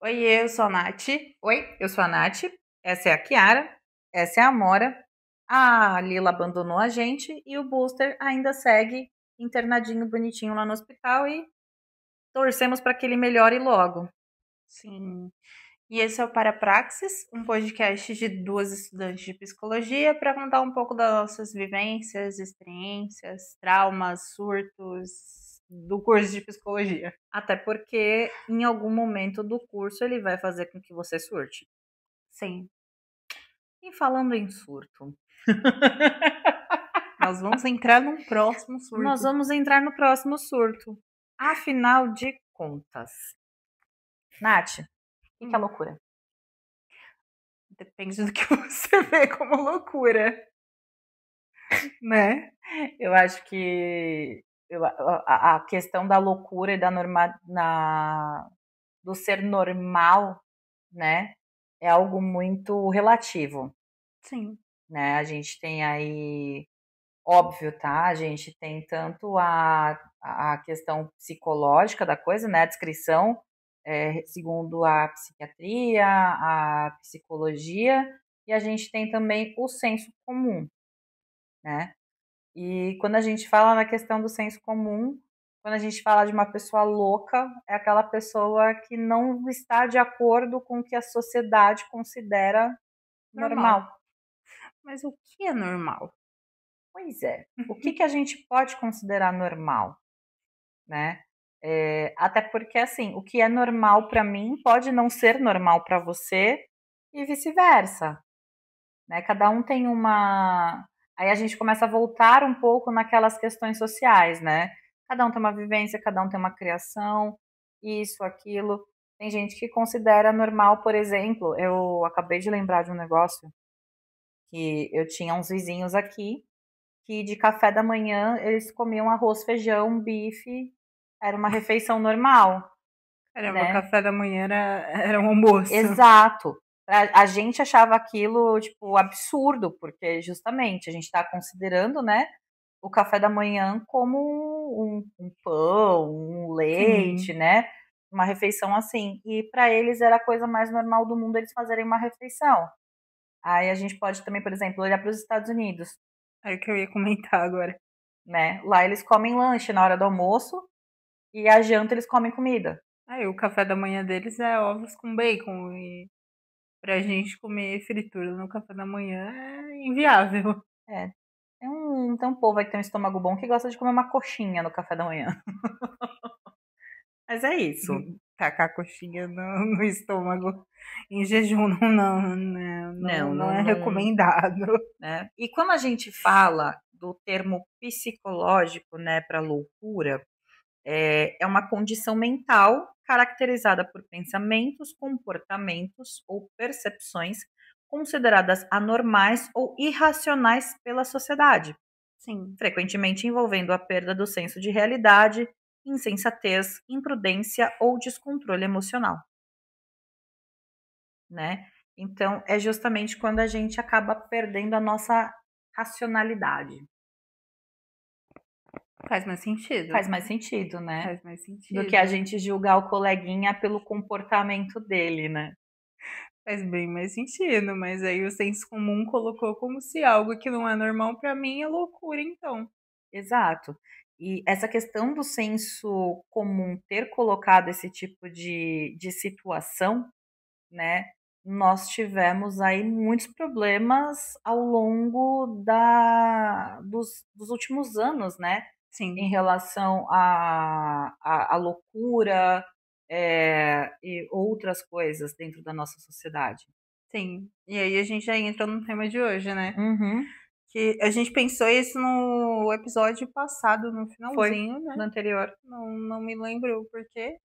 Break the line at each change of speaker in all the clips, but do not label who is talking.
Oiê, eu sou a Nath.
Oi, eu sou a Nath, essa é a Kiara, essa é a Amora. A Lila abandonou a gente e o Booster ainda segue internadinho bonitinho lá no hospital e torcemos para que ele melhore logo.
Sim. E esse é o Parapraxis, um podcast de duas estudantes de psicologia para contar um pouco das nossas vivências, experiências, traumas, surtos do curso de psicologia.
Até porque em algum momento do curso ele vai fazer com que você surte.
Sim.
E falando em surto,
Nós vamos entrar num próximo
nós
surto.
vamos entrar no próximo surto. Afinal de contas, Nath, o que é
Hum,
loucura?
Depende do que você vê como loucura, né?
Eu acho que a questão da loucura e do ser normal, né, é algo muito relativo,
Sim.
né? A gente tem aí, óbvio, tá? A gente tem tanto a questão psicológica da coisa, né? A descrição, segundo a psiquiatria, a psicologia, e a gente tem também o senso comum, né? E quando a gente fala na questão do senso comum, quando a gente fala de uma pessoa louca, é aquela pessoa que não está de acordo com o que a sociedade considera
Normal.
normal.
Mas o que é normal?
Pois é. O que a gente pode considerar normal, né? Até porque, assim, o que é normal para mim pode não ser normal para você e vice-versa, né? Cada um tem uma. Aí a gente começa a voltar um pouco naquelas questões sociais, né? Cada um tem uma vivência, cada um tem uma criação, isso, aquilo. Tem gente que considera normal, por exemplo, eu acabei de lembrar de um negócio que eu tinha uns vizinhos aqui que de café da manhã eles comiam arroz, feijão, bife, era uma refeição normal,
Caramba,
né?
café da manhã era um almoço.
Exato. A gente achava aquilo, tipo, absurdo, porque justamente a gente está considerando, né, o café da manhã como um pão, um leite,
Sim.
né? Uma refeição assim. E para eles era a coisa mais normal do mundo eles fazerem uma refeição. Aí a gente pode também, por exemplo, olhar para os Estados Unidos,
Era o que eu ia comentar agora.
né? Lá eles comem lanche na hora do almoço e a janta eles comem comida.
Aí o café da manhã deles é ovos com bacon. E pra gente comer fritura no café da manhã é inviável.
É. Tem um povo aí que tem um estômago bom que gosta de comer uma coxinha no café da manhã. Mas é isso.
Tacar coxinha no estômago em jejum não
Não,
é
não,
recomendado.
né? E quando a gente fala do termo psicológico, né, para loucura, é uma condição mental caracterizada por pensamentos, comportamentos ou percepções consideradas anormais ou irracionais pela sociedade,
Sim,
frequentemente envolvendo a perda do senso de realidade, insensatez, imprudência ou descontrole emocional, né? Então, é justamente quando a gente acaba perdendo a nossa racionalidade.
faz mais sentido.
Faz mais sentido, né?
Faz mais
Do que a
sentido.
gente julgar o coleguinha pelo comportamento dele, né?
Faz bem mais sentido, mas aí o senso comum colocou como se algo que não é normal pra mim é loucura, então.
Exato. E essa questão do senso comum ter colocado esse tipo de situação, né? Nós tivemos aí muitos problemas ao longo dos últimos anos, né? Em
Sim,
relação à loucura e outras coisas dentro da nossa sociedade.
sim. E aí a gente já entra no tema de hoje, né?
Uhum,
Que a gente pensou isso no episódio passado, no
foi
finalzinho, né?
no anterior.
Não me lembro o porquê,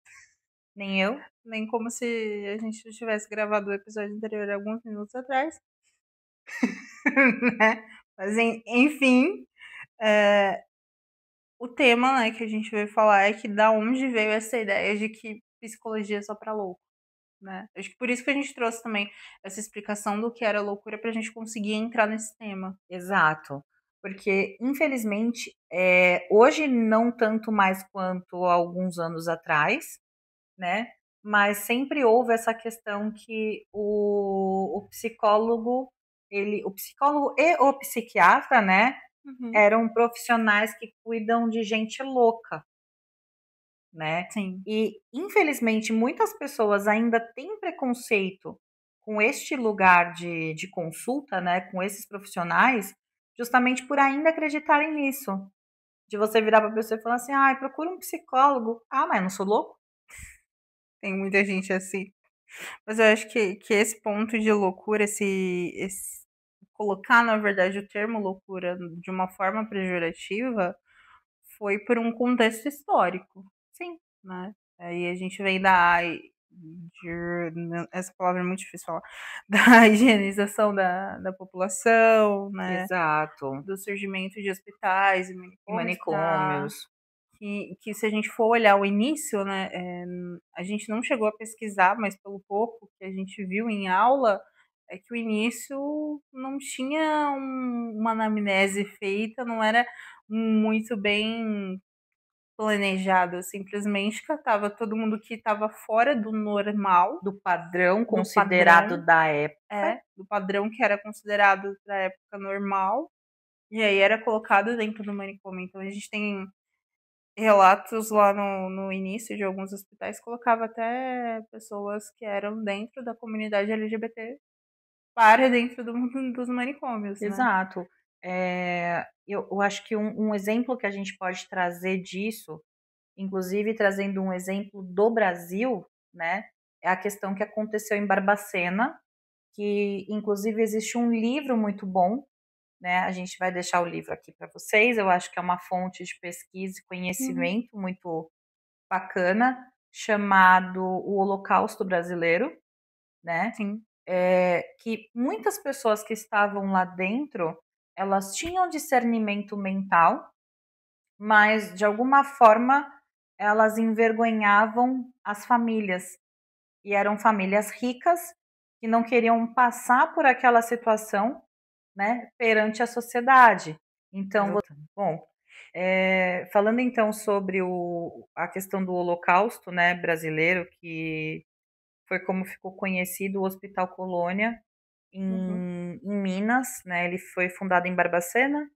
Nem eu.
nem como se a gente tivesse gravado o episódio anterior alguns minutos atrás, né? Mas enfim, é, o tema, né, que a gente veio falar é que da onde veio essa ideia de que psicologia é só pra louco, né? Acho que por isso que a gente trouxe também essa explicação do que era loucura pra gente conseguir entrar nesse tema.
Exato. Porque, infelizmente, hoje não tanto mais quanto há alguns anos atrás, né? mas sempre houve essa questão que o psicólogo, o psicólogo e o psiquiatra, né, eram profissionais que cuidam de gente louca, né?
Sim.
E infelizmente muitas pessoas ainda têm preconceito com este lugar de consulta, né, com esses profissionais, justamente por ainda acreditarem nisso. De você virar para a pessoa e falar assim, ah, procura um psicólogo. Ah, mas eu não sou louco?
Tem muita gente assim. Mas eu acho que esse ponto de loucura, colocar, na verdade, o termo loucura de uma forma pejorativa foi por um contexto histórico.
Sim.
Né? Aí a gente vem da essa palavra é muito difícil falar, da higienização da população, né?
Exato.
Do surgimento de hospitais e
E
manicômios,
manicômios.
que se a gente for olhar o início, né, a gente não chegou a pesquisar, mas pelo pouco que a gente viu em aula, é que o início não tinha uma anamnese feita, não era muito bem planejado, simplesmente catava todo mundo que estava fora do normal,
do padrão
do
considerado
padrão,
da época.
do padrão que era considerado da época normal, e aí era colocado dentro do manicômio. Então a gente tem relatos lá no início de alguns hospitais, colocava até pessoas que eram dentro da comunidade LGBT para dentro dos manicômios, né?
Exato. Eu acho que um exemplo que a gente pode trazer disso, inclusive trazendo um exemplo do Brasil, né, é a questão que aconteceu em Barbacena, que inclusive existe um livro muito bom, né? A gente vai deixar o livro aqui para vocês. Eu acho que é uma fonte de pesquisa e conhecimento muito bacana, chamado O Holocausto Brasileiro, né?
Sim.
Que muitas pessoas que estavam lá dentro, elas tinham discernimento mental, mas de alguma forma elas envergonhavam as famílias. E eram famílias ricas que não queriam passar por aquela situação, né, perante a sociedade. Então, bom, falando então sobre a questão do Holocausto, né, brasileiro, que foi como ficou conhecido o Hospital Colônia em Minas, né? Ele foi fundado em Barbacena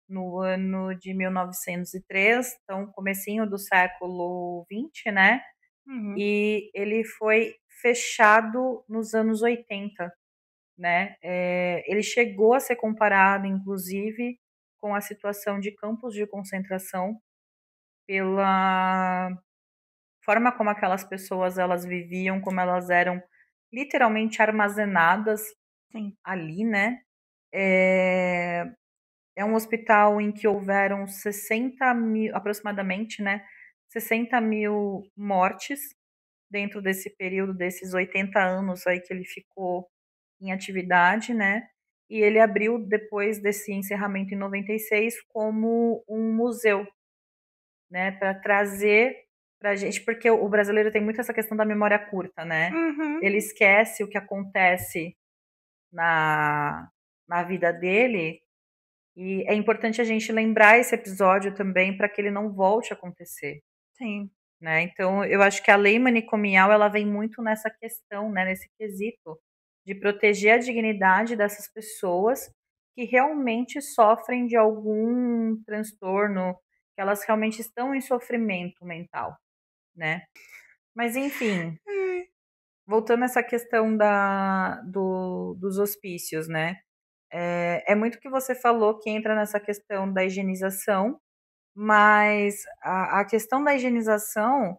no ano de 1903, então comecinho do século XX, né? E ele foi fechado nos anos 80, né? Ele chegou a ser comparado, inclusive, com a situação de campos de concentração pela forma como aquelas pessoas elas viviam, como elas eram literalmente armazenadas
Sim.
ali, né? É um hospital em que houveram 60 mil, aproximadamente, né? 60 mil mortes dentro desse período, desses 80 anos aí que ele ficou em atividade, né? E ele abriu depois desse encerramento em 96 como um museu, né? Para trazer para a gente, porque o brasileiro tem muito essa questão da memória curta, né? Ele esquece o que acontece na vida dele. E é importante a gente lembrar esse episódio também para que ele não volte a acontecer.
Sim.
Né? Então, eu acho que a lei manicomial ela vem muito nessa questão, né, nesse quesito de proteger a dignidade dessas pessoas que realmente sofrem de algum transtorno, que elas realmente estão em sofrimento mental, né? Mas, enfim, voltando a essa questão dos hospícios, né? É muito o que você falou que entra nessa questão da higienização, mas a questão da higienização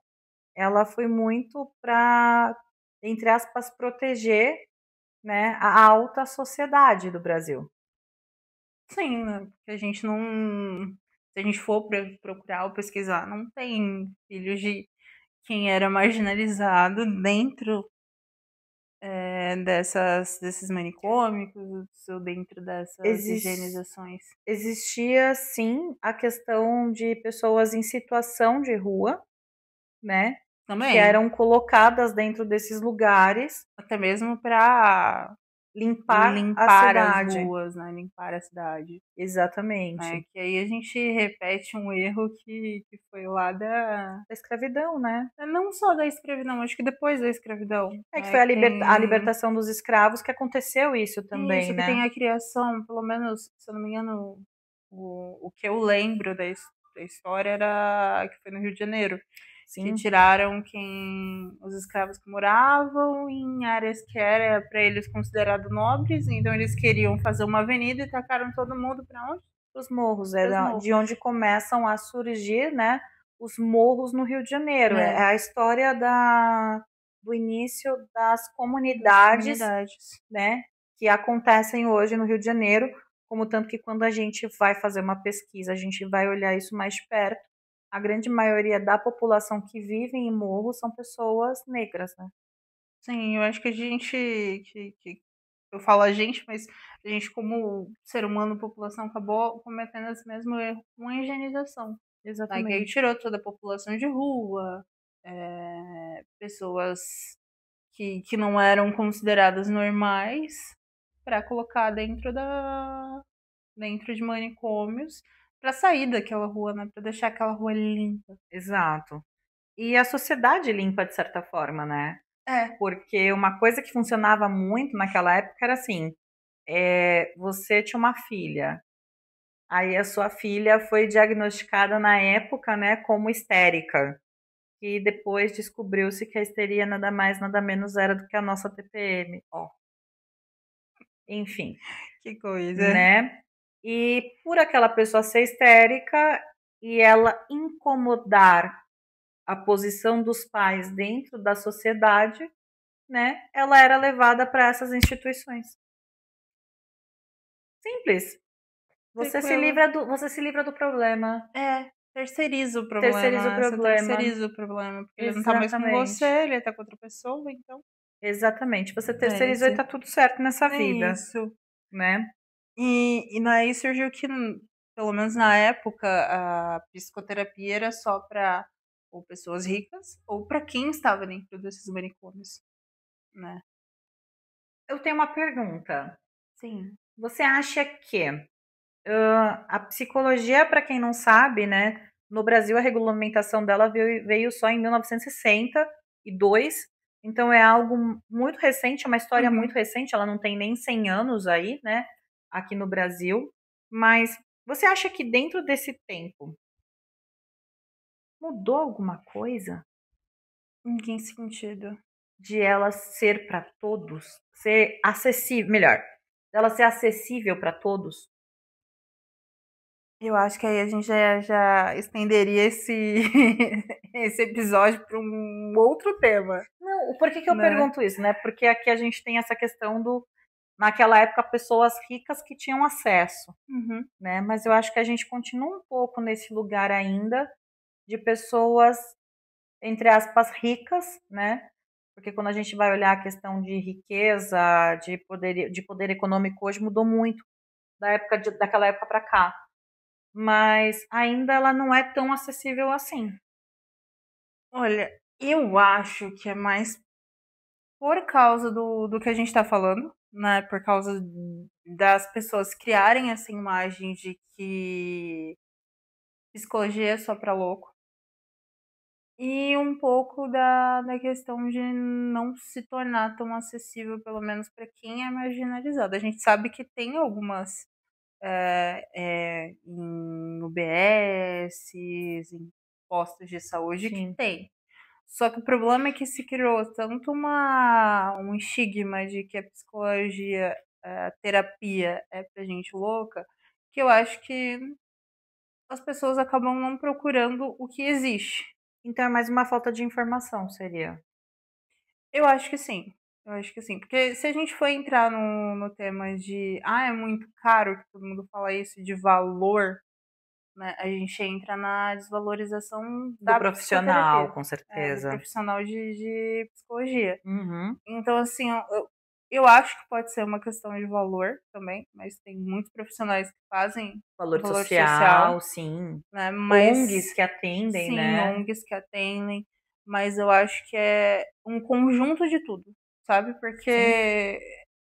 ela foi muito para, entre aspas, proteger, né, a alta sociedade do Brasil.
Sim, né? Porque a gente não. Se a gente for procurar ou pesquisar, não tem filhos de quem era marginalizado dentro desses manicômios ou dentro dessas higienizações.
Existia, sim, a questão de pessoas em situação de rua, né, que
Também.
eram colocadas dentro desses lugares.
Até mesmo para
limpar a
limpar as
cidade.
ruas, né? Limpar a cidade.
Exatamente.
Né? Que aí a gente repete um erro que foi lá
Da escravidão, né?
não só da escravidão, acho que depois da escravidão.
É que
Né?
foi
Que tem
a libertação dos escravos que aconteceu isso também,
isso, que
né?
tem a criação, pelo menos, se eu não me engano, o que eu lembro da história era que foi no Rio de Janeiro. Que
Sim,
tiraram os escravos que moravam em áreas que era para eles considerado nobres, então eles queriam fazer uma avenida e tacaram todo mundo para onde?
os morros,
Para os
de
morros.
onde começam a surgir, né, os morros no Rio de Janeiro. É
É,
a história do início das
das
comunidades,
comunidades.
né, que acontecem hoje no Rio de Janeiro, como tanto que quando a gente vai fazer uma pesquisa, a gente vai olhar isso mais de perto. A grande maioria da população que vive em morros são pessoas negras, né?
Sim, eu acho que a gente, eu falo a gente, mas a gente como ser humano, população, acabou cometendo esse mesmo erro com a higienização. Né? Que aí
Exatamente.
tirou toda a população de rua, pessoas que não eram consideradas normais para colocar dentro de manicômios para sair daquela rua, né? Para deixar aquela rua limpa.
Exato. E a sociedade limpa de certa forma, né?
É.
Porque uma coisa que funcionava muito naquela época era assim: você tinha uma filha, aí a sua filha foi diagnosticada na época, né, como histérica, e depois descobriu-se que a histeria nada mais, nada menos era do que a nossa TPM. Ó, enfim,
Que coisa.
né? E por aquela pessoa ser histérica e ela incomodar a posição dos pais dentro da sociedade, né? Ela era levada para essas instituições. Simples.
Tranquilo.
Você se livra do problema.
Terceiriza o
Terceiriza o
problema, né? Você
problema.
terceiriza o problema, porque ele não tá mais com você,
Exatamente.
ele tá com outra pessoa, então
Exatamente. Você
é
terceirizou e
isso.
tá tudo certo nessa
É
vida,
isso.
né?
E daí surgiu que, pelo menos na época, a psicoterapia era só para ou pessoas ricas ou para quem estava dentro desses manicômios, né?
Eu tenho uma pergunta.
Sim.
Você acha que a psicologia, para quem não sabe, né? No Brasil, a regulamentação dela veio só em 1962, então é algo muito recente, é uma história muito
Uhum.
recente, ela não tem nem 100 anos aí, né? Aqui no Brasil. Mas você acha que dentro desse tempo mudou alguma coisa
Em que sentido?
de ela ser para todos, ser acessível, melhor, dela ser acessível para todos?
Eu acho que aí a gente já estenderia esse episódio para um outro tema,
Não, por que eu
né?
pergunto isso, né? Porque aqui a gente tem essa questão naquela época, pessoas ricas que tinham acesso,
Uhum.
né? Mas eu acho que a gente continua um pouco nesse lugar ainda de pessoas, entre aspas, ricas, né? Porque quando a gente vai olhar a questão de riqueza, de poder econômico hoje, mudou muito daquela época para cá. Mas ainda ela não é tão acessível assim.
Olha, eu acho que é mais por causa do que a gente está falando, né? Por causa das pessoas criarem essa imagem de que psicologia é só para louco. E um pouco da questão de não se tornar tão acessível, pelo menos para quem é marginalizado. A gente sabe que tem algumas em UBS, em postos de saúde que
Sim.
tem. Só que o problema é que se criou tanto um estigma de que a psicologia, a terapia é pra gente louca, que eu acho que as pessoas acabam não procurando o que existe.
Então é mais uma falta de informação, seria.
Eu acho que sim. Eu acho que sim. Porque se a gente for entrar no tema de é muito caro, que todo mundo fala isso, de valor, né, a gente entra na desvalorização
Do
da
profissional,
psicoterapia,
com
do
certeza.
profissional de psicologia.
Uhum.
Então, assim, eu acho que pode ser uma questão de valor também, mas tem muitos profissionais que fazem
Valor
valor social,
social, sim.
né? Mas,
ONGs que atendem,
sim,
né?
ONGs que atendem, mas eu acho que é um conjunto de tudo, sabe?
Sim.
Porque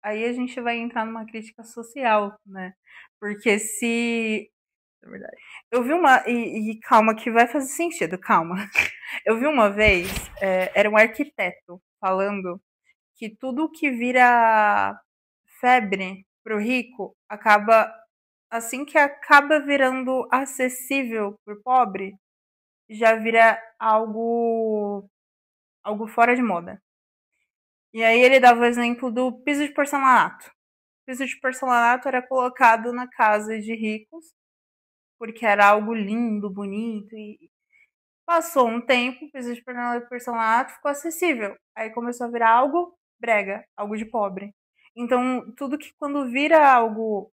aí a gente vai entrar numa crítica social, né? Porque se. É verdade. Eu vi uma. E calma, que vai fazer sentido, calma. Eu vi uma vez, era um arquiteto falando que tudo que vira febre pro rico acaba. Assim que acaba virando acessível pro pobre, já vira algo fora de moda. E aí ele dava o exemplo do piso de porcelanato. O piso de porcelanato era colocado na casa de ricos, porque era algo lindo, bonito. E passou um tempo, o piso de porcelanato ficou acessível. Aí começou a virar algo brega, algo de pobre. Então, tudo que quando vira algo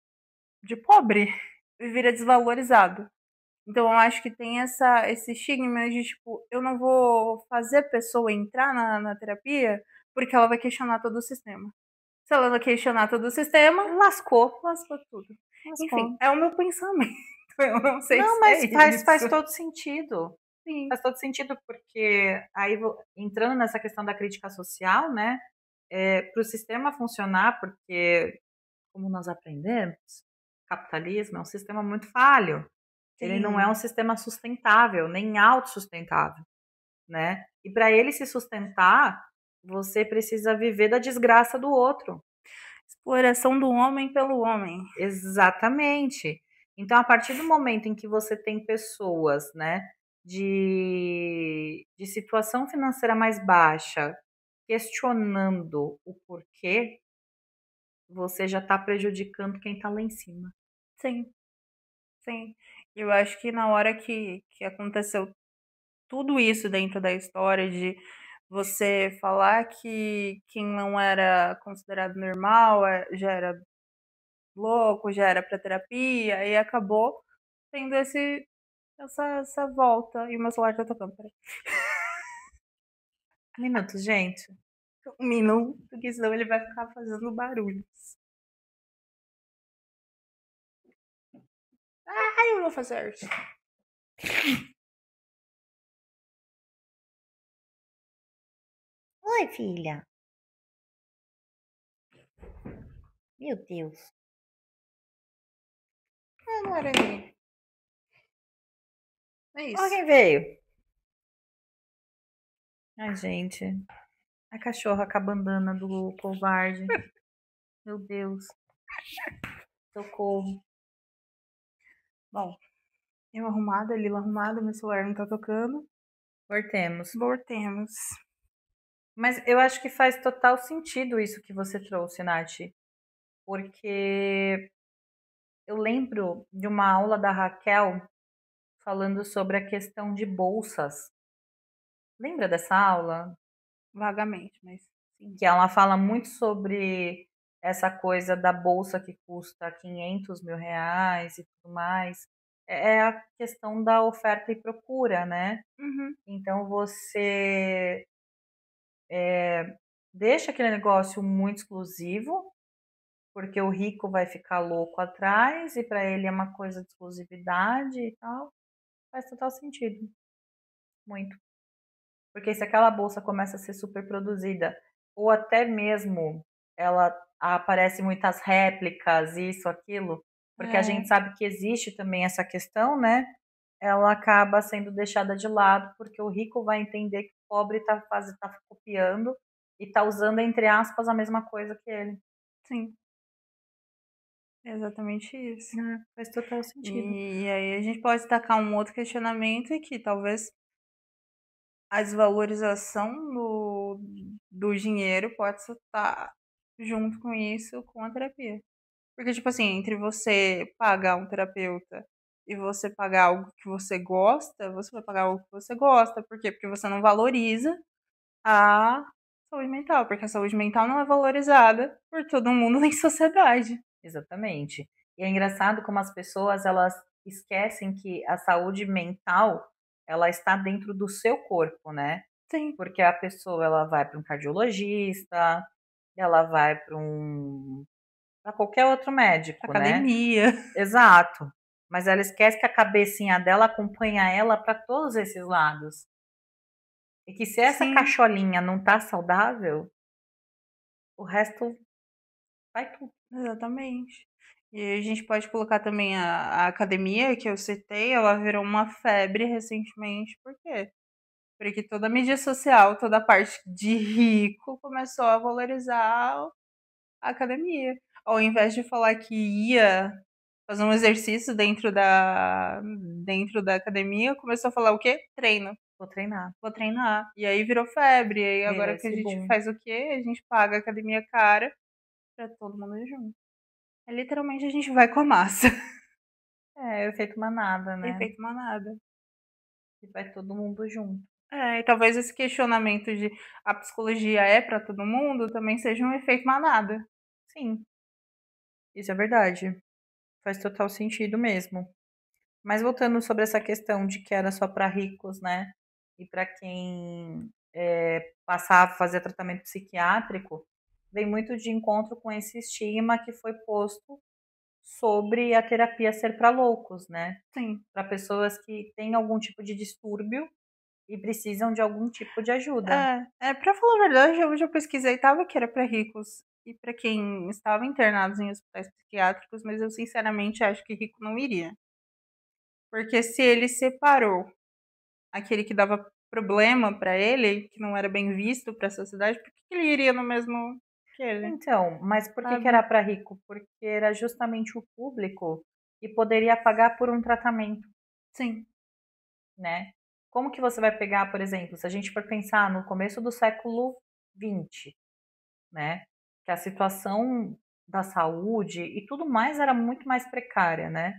de pobre, vira desvalorizado. Então, eu acho que tem esse estigma de, tipo, eu não vou fazer a pessoa entrar na terapia porque ela vai questionar todo o sistema. Se ela vai questionar todo o sistema, lascou tudo. Enfim, é o meu pensamento. Eu não sei
Não,
se
mas
é
faz
isso.
todo sentido.
Sim.
Faz todo sentido, porque aí, entrando nessa questão da crítica social, né? Para o sistema funcionar, porque, como nós aprendemos, capitalismo é um sistema muito falho. Ele não é um sistema sustentável, nem autossustentável, né? E para ele se sustentar, você precisa viver da desgraça do outro.
Exploração do homem pelo homem.
Exatamente. Então, a partir do momento em que você tem pessoas, né, de situação financeira mais baixa, questionando o porquê, você já está prejudicando quem está lá em cima.
Sim, sim. Eu acho que na hora que aconteceu tudo isso dentro da história de você falar que quem não era considerado normal já era louco, já era pra terapia, e acabou tendo essa volta. E o meu celular tá tocando, peraí.
Minutos, gente.
Um minuto, porque senão ele vai ficar fazendo barulhos. Ai, eu vou fazer arte.
Oi, filha. Meu Deus.
Ah, não era ele. É isso.
Olha quem veio. Ai, gente. A cachorra com a bandana do covarde. Meu Deus. Socorro.
Bom, eu arrumada, Lila arrumada, meu celular não tá tocando.
Voltemos.
Voltemos.
Mas eu acho que faz total sentido isso que você trouxe, Nath. Porque eu lembro de uma aula da Raquel falando sobre a questão de bolsas. Lembra dessa aula?
Vagamente, mas sim.
Que ela fala muito sobre essa coisa da bolsa que custa 500 mil reais e tudo mais. É a questão da oferta e procura, né?
Uhum.
Então você deixa aquele negócio muito exclusivo, porque o rico vai ficar louco atrás e para ele é uma coisa de exclusividade e tal. Faz total sentido. Muito. Porque se aquela bolsa começa a ser super produzida, ou até mesmo ela aparece muitas réplicas, isso, aquilo, porque a gente sabe que existe também essa questão, né? Ela acaba sendo deixada de lado, porque o rico vai entender que o pobre está copiando e está usando, entre aspas, a mesma coisa que ele.
Sim. É exatamente isso.
Faz total sentido.
E aí a gente pode destacar um outro questionamento e que talvez a desvalorização do dinheiro pode estar junto com isso, com a terapia. Porque, tipo assim, entre você pagar um terapeuta e você pagar algo que você gosta, você vai pagar algo que você gosta. Por quê? Porque você não valoriza a saúde mental, porque a saúde mental não é valorizada por todo mundo em sociedade.
Exatamente. E é engraçado como as pessoas elas esquecem que a saúde mental ela está dentro do seu corpo, né?
Sim.
Porque a pessoa ela vai para um cardiologista, ela vai para qualquer outro médico,
Academia.
né? Exato. Mas ela esquece que a cabecinha dela acompanha ela para todos esses lados. E que se essa
Sim.
cacholinha não tá saudável, o resto vai tudo.
Exatamente. E a gente pode colocar também a academia, que eu citei, ela virou uma febre recentemente. Por quê? Porque toda a mídia social, toda a parte de rico começou a valorizar a academia. Ao invés de falar que ia fazer um exercício dentro da academia, começou a falar o quê? Treino.
Vou treinar.
Vou treinar. E aí virou febre. E aí
Virou
agora que a
esse
gente
boom.
faz o quê? A gente paga a academia cara pra todo mundo ir junto. É, literalmente a gente vai com a massa.
É, efeito manada, né?
Efeito manada.
E vai todo mundo junto.
É, e talvez esse questionamento de a psicologia é pra todo mundo também seja um efeito manada.
Sim, isso é verdade. Faz total sentido mesmo. Mas voltando sobre essa questão de que era só para ricos, né? E para quem passar a fazer tratamento psiquiátrico, vem muito de encontro com esse estigma que foi posto sobre a terapia ser para loucos, né?
Sim.
Para pessoas que têm algum tipo de distúrbio e precisam de algum tipo de ajuda.
Pra falar a verdade, hoje eu pesquisei, tava que era pra ricos e pra quem estava internado em hospitais psiquiátricos, mas eu sinceramente acho que rico não iria. Porque se ele separou aquele que dava problema pra ele, que não era bem visto pra sociedade, por que ele iria no mesmo que ele,
Então, mas por que que
sabe?
era para rico? Porque era justamente o público que poderia pagar por um tratamento,
Sim.
né? Como que você vai pegar, por exemplo, se a gente for pensar no começo do século XX, né? Que a situação da saúde e tudo mais era muito mais precária, né?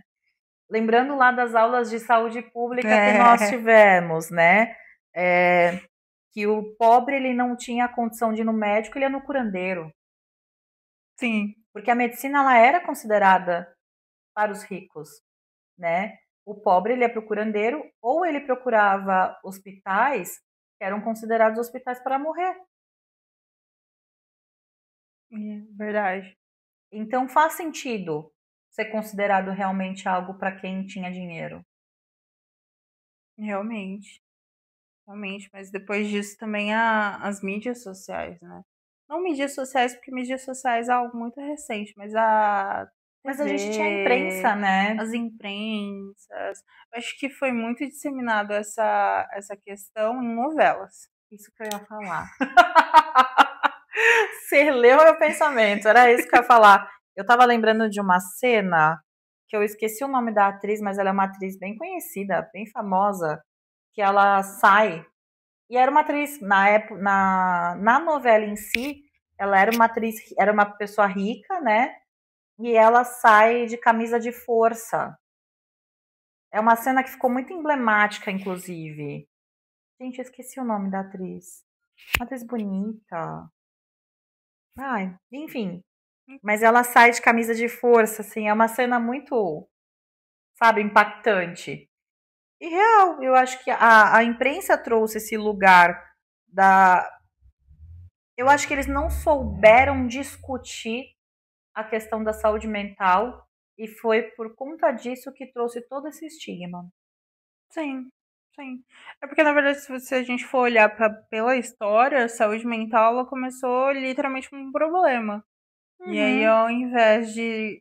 Lembrando lá das aulas de saúde pública que nós
É,
tivemos, né? É, que o pobre ele não tinha condição de ir no médico, ele ia no curandeiro,
sim.
porque a medicina ela era considerada para os ricos, né? O pobre ele ia para o curandeiro ou ele procurava hospitais que eram considerados hospitais para morrer.
Verdade.
Então faz sentido ser considerado realmente algo para quem tinha dinheiro.
Realmente. Realmente, mas depois disso também as mídias sociais, né? Não mídias sociais, porque mídias sociais é algo muito recente, mas a
Mas a gente tinha a imprensa,
TV,
né?
as imprensas, acho que foi muito disseminado essa questão em novelas.
Isso que eu ia falar. Você leu meu pensamento, era isso que eu ia falar. Eu tava lembrando de uma cena que eu esqueci o nome da atriz, mas ela é uma atriz bem conhecida, bem famosa, que ela sai. E era uma atriz, na época, na novela em si, ela era uma atriz, era uma pessoa rica, né? E ela sai de camisa de força. É uma cena que ficou muito emblemática, inclusive. Gente, eu esqueci o nome da atriz. Uma atriz bonita. Ai, enfim. Mas ela sai de camisa de força, assim, é uma cena muito, sabe, impactante. E real, eu acho que a imprensa trouxe esse lugar da. Eu acho que eles não souberam discutir a questão da saúde mental e foi por conta disso que trouxe todo esse estigma.
Sim, sim. É porque, na verdade, se a gente for olhar pela história, a saúde mental ela começou literalmente como um problema. E aí,
Uhum.
ao invés de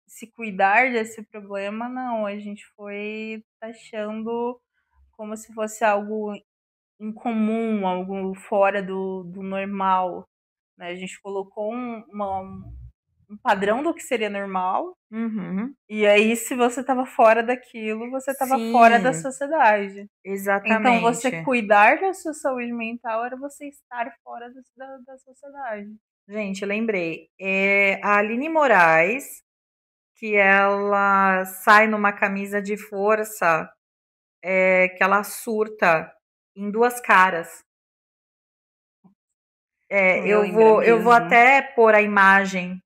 se cuidar desse problema, não, a gente foi taxando como se fosse algo incomum, algo fora do normal, né? A gente colocou um padrão do que seria normal,
Uhum.
e aí se você estava fora daquilo, você estava fora da
Sim,
sociedade. Então, você
exatamente.
cuidar da sua saúde mental era você estar fora da sociedade.
Gente, lembrei. É a Aline Moraes, que ela sai numa camisa de força, que ela surta em duas caras.
Ela lembra
Eu vou
mesmo.
até pôr a imagem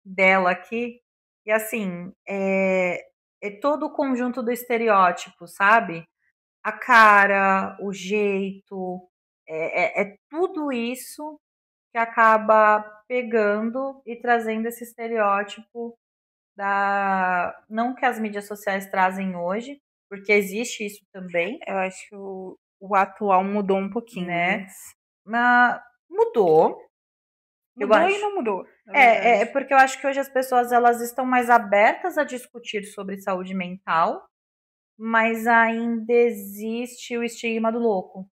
dela aqui. E assim, é todo o conjunto do estereótipo, sabe? A cara, o jeito, é tudo isso que acaba pegando e trazendo esse estereótipo da. Não que as mídias sociais trazem hoje, porque existe isso também,
Eu acho que o atual mudou um pouquinho,
né?
mas
Mas mudou,
Mudou e não mudou, na
É
verdade.
porque eu acho que hoje as pessoas elas estão mais abertas a discutir sobre saúde mental, mas ainda existe o estigma do louco.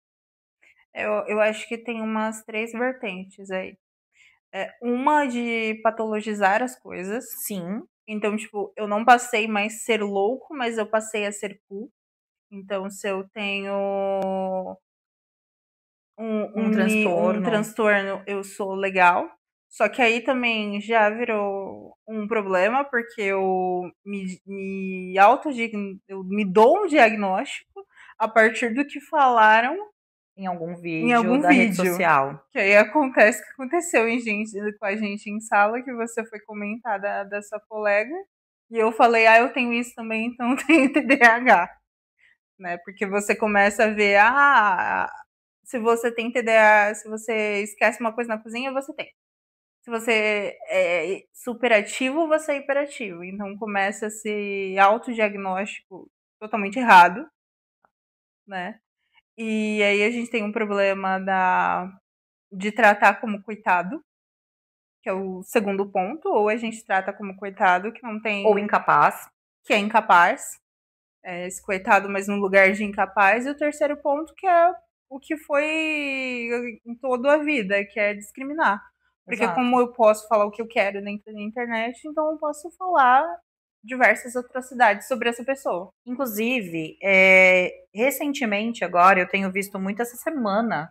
Eu acho que tem umas 3 vertentes aí. Uma de patologizar as coisas.
Sim,
Então, tipo, eu não passei mais a ser louco, mas eu passei a ser cool. Então, se eu tenho
um
um
transtorno.
transtorno, eu sou legal. Só que aí também já virou um problema, porque eu me dou um diagnóstico a partir do que falaram
Em algum
em
vídeo
algum
da rede
vídeo.
social.
Que aí acontece o que aconteceu com a gente em sala, que você foi comentar da sua colega. E eu falei, eu tenho isso também, então tenho TDAH. Né? Porque você começa a ver, se você tem TDAH, se você esquece uma coisa na cozinha, você tem. Se você é superativo, você é hiperativo. Então começa esse autodiagnóstico totalmente errado, né? E aí a gente tem um problema de tratar como coitado, que é o segundo ponto, ou a gente trata como coitado que não tem.
Ou incapaz.
Que é incapaz, esse coitado, mas no lugar de incapaz. E o terceiro ponto, que é o que foi em toda a vida, que é discriminar. Porque
Exato.
como eu posso falar o que eu quero dentro da internet, então eu posso falar diversas atrocidades sobre essa pessoa.
Inclusive, recentemente agora, eu tenho visto muito essa semana,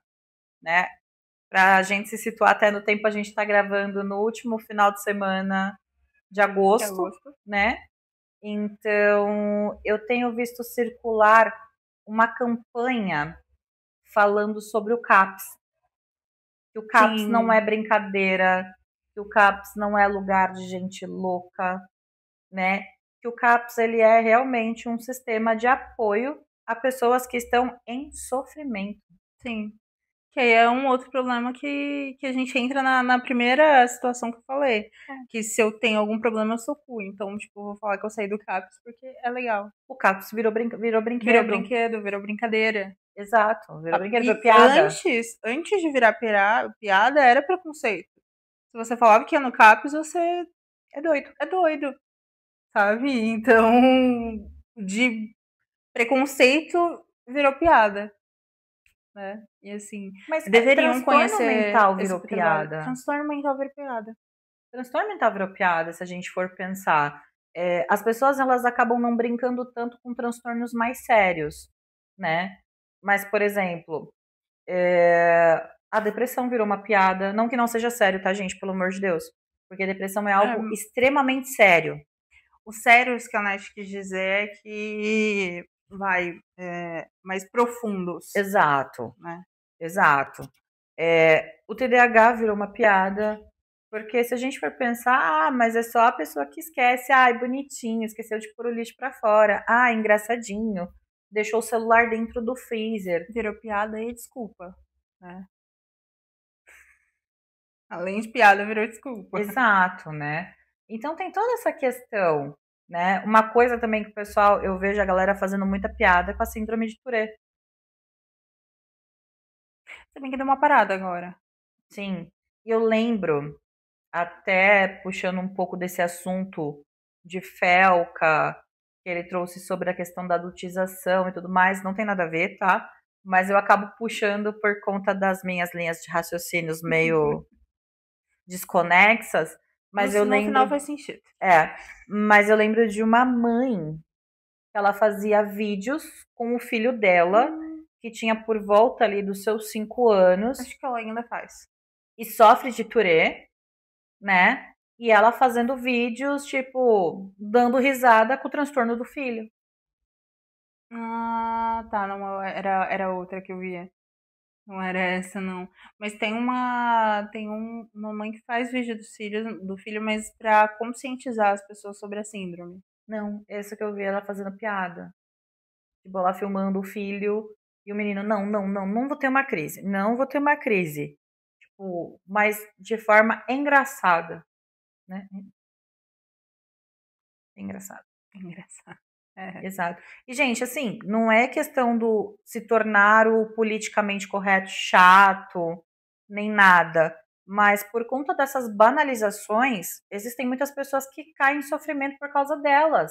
né? Pra gente se situar até no tempo, a gente tá gravando no último final de semana de
Que é
agosto,
gosto.
né? Então, eu tenho visto circular uma campanha falando sobre o CAPS. Que o CAPS não é
Sim,
brincadeira, que o CAPS não é lugar de gente louca, né? Que o CAPS ele é realmente um sistema de apoio a pessoas que estão em sofrimento.
sim. Que aí é um outro problema que a gente entra na primeira situação que eu falei. Que se eu tenho algum problema, eu sou cu. Então, tipo, eu vou falar que eu saí do CAPS porque é legal.
O CAPS virou
Virou
brinquedo.
brinquedo, virou brincadeira.
Exato, virou brinquedo, virou
E
piada.
antes de virar piada, era preconceito. Se você falava que ia no CAPS, você
É doido.
é doido, sabe? Então, de preconceito virou piada, né? E assim,
Mas
deveriam
transtorno
conhecer
mental
esse
virou
trabalho.
piada.
Transtorno mental virou piada.
Transtorno mental virou piada, se a gente for pensar. As pessoas elas acabam não brincando tanto com transtornos mais sérios, né? Mas, por exemplo, a depressão virou uma piada. Não que não seja sério, tá, gente? Pelo amor de Deus. Porque a depressão é
É,
algo extremamente sério.
o sério, isso que a Nath quis dizer é que mais profundos,
Exato,
né?
exato. O TDAH virou uma piada, porque se a gente for pensar, mas é só a pessoa que esquece, bonitinho, esqueceu de pôr o lixo pra fora, engraçadinho, deixou o celular dentro do freezer.
Virou piada e desculpa, né? Além de piada, virou desculpa.
Exato, né? Então tem toda essa questão, né? Uma coisa também que o pessoal, eu vejo a galera fazendo muita piada com a síndrome de Tourette.
Você tem que dar uma parada agora.
Sim, eu lembro, até puxando um pouco desse assunto de Felca, que ele trouxe sobre a questão da adultização e tudo mais, não tem nada a ver, tá? Mas eu acabo puxando por conta das minhas linhas de raciocínios meio desconexas, mas eu
No final
lembro,
faz sentido.
é, mas eu lembro de uma mãe que ela fazia vídeos com o filho dela, que tinha por volta ali dos seus 5 anos,
Acho que ela ainda faz.
e sofre de Tourette, né? E ela fazendo vídeos, tipo, dando risada com o transtorno do filho.
Ah, tá. Não, era outra que eu via. Não era essa, não. Mas uma mãe que faz vídeo do filho, mas pra conscientizar as pessoas sobre a síndrome.
Não, essa que eu vi ela fazendo piada. Tipo, ela filmando o filho e o menino, não, não, não, não vou ter uma crise. Não vou ter uma crise. Tipo, mas de forma engraçada, né? Engraçado.
Engraçado. É.
Exato. E, gente, assim, não é questão do se tornar o politicamente correto chato, nem nada. Mas por conta dessas banalizações, existem muitas pessoas que caem em sofrimento por causa delas,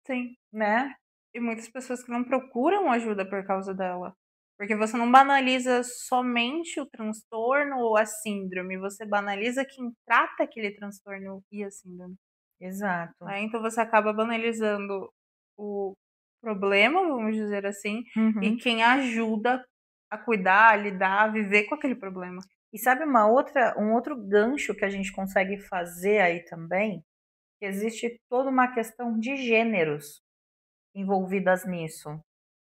Sim.
né?
E muitas pessoas que não procuram ajuda por causa dela. Porque você não banaliza somente o transtorno ou a síndrome, você banaliza quem trata aquele transtorno e a síndrome.
Exato.
Né? Então você acaba banalizando o problema, vamos dizer assim, e quem ajuda a cuidar, a lidar, a viver com aquele problema.
E sabe um outro gancho que a gente consegue fazer aí também? Que existe toda uma questão de gêneros envolvidas nisso,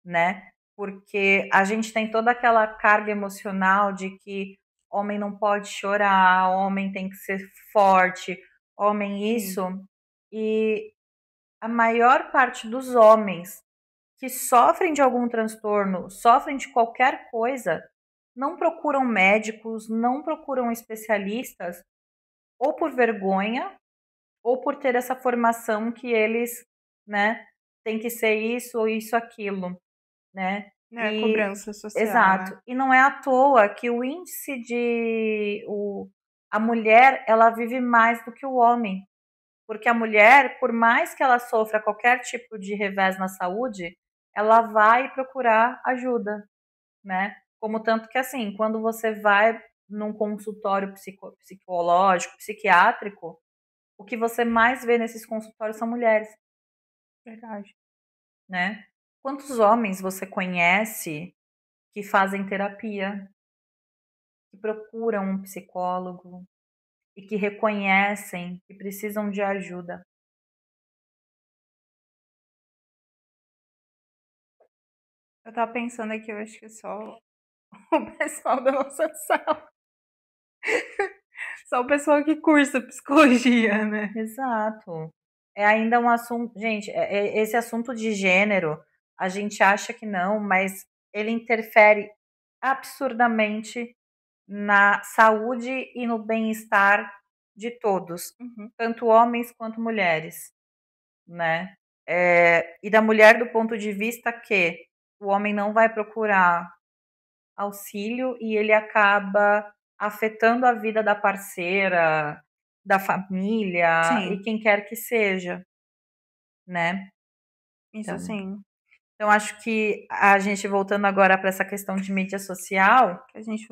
né? Porque a gente tem toda aquela carga emocional de que homem não pode chorar, homem tem que ser forte, homem isso. E a maior parte dos homens que sofrem de algum transtorno, sofrem de qualquer coisa, não procuram médicos, não procuram especialistas, ou por vergonha, ou por ter essa formação que eles, né, tem que ser isso ou isso aquilo, né?
É cobrança social,
exato.
né?
E não é à toa que o índice a mulher, ela vive mais do que o homem. Porque a mulher, por mais que ela sofra qualquer tipo de revés na saúde, ela vai procurar ajuda, né? Como tanto que assim, quando você vai num consultório psicológico, psiquiátrico, o que você mais vê nesses consultórios são mulheres.
Verdade.
Né? Quantos homens você conhece que fazem terapia, que procuram um psicólogo e que reconhecem que precisam de ajuda?
Eu tava pensando aqui, eu acho que só o pessoal da nossa sala. Só o pessoal que cursa psicologia, né?
Exato. É ainda um assunto, gente, esse assunto de gênero, a gente acha que não, mas ele interfere absurdamente na saúde e no bem-estar de todos, tanto homens quanto mulheres, né? E da mulher do ponto de vista que o homem não vai procurar auxílio e ele acaba afetando a vida da parceira, da família e
Sim,
quem quer que seja, né?
isso
Então,
sim.
então acho que a gente voltando agora para essa questão de mídia social,
Que a gente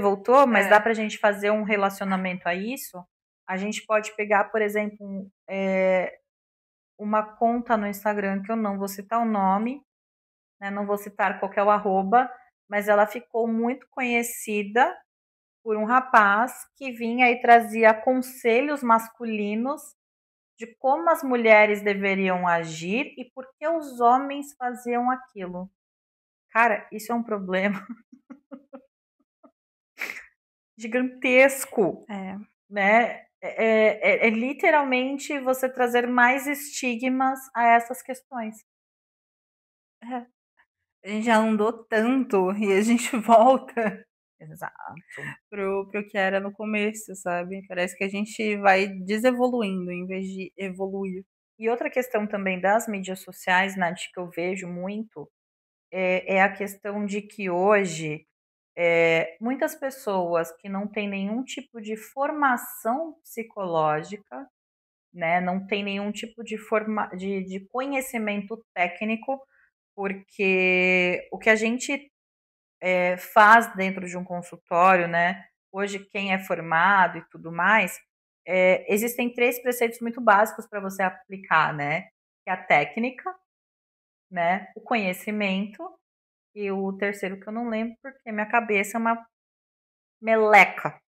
voltou, mas dá
É.
para a gente fazer um relacionamento a isso. A gente pode pegar, por exemplo, uma conta no Instagram que eu não vou citar o nome, né, não vou citar qual que é o arroba, mas ela ficou muito conhecida por um rapaz que vinha e trazia conselhos masculinos de como as mulheres deveriam agir e por que os homens faziam aquilo. Cara, isso é um problema gigantesco,
É.
né? É literalmente você trazer mais estigmas a essas questões.
É. A gente já andou tanto e a gente volta
Exato.
pro que era no começo, sabe? Parece que a gente vai desevoluindo em vez de evoluir.
E outra questão também das mídias sociais, Nath, que eu vejo muito, é a questão de que hoje muitas pessoas que não têm nenhum tipo de formação psicológica, né, não tem nenhum tipo de conhecimento técnico, porque o que a gente faz dentro de um consultório, né, hoje quem é formado e tudo mais, existem três preceitos muito básicos para você aplicar, né, que é a técnica, né, o conhecimento e o terceiro que eu não lembro porque minha cabeça é uma meleca.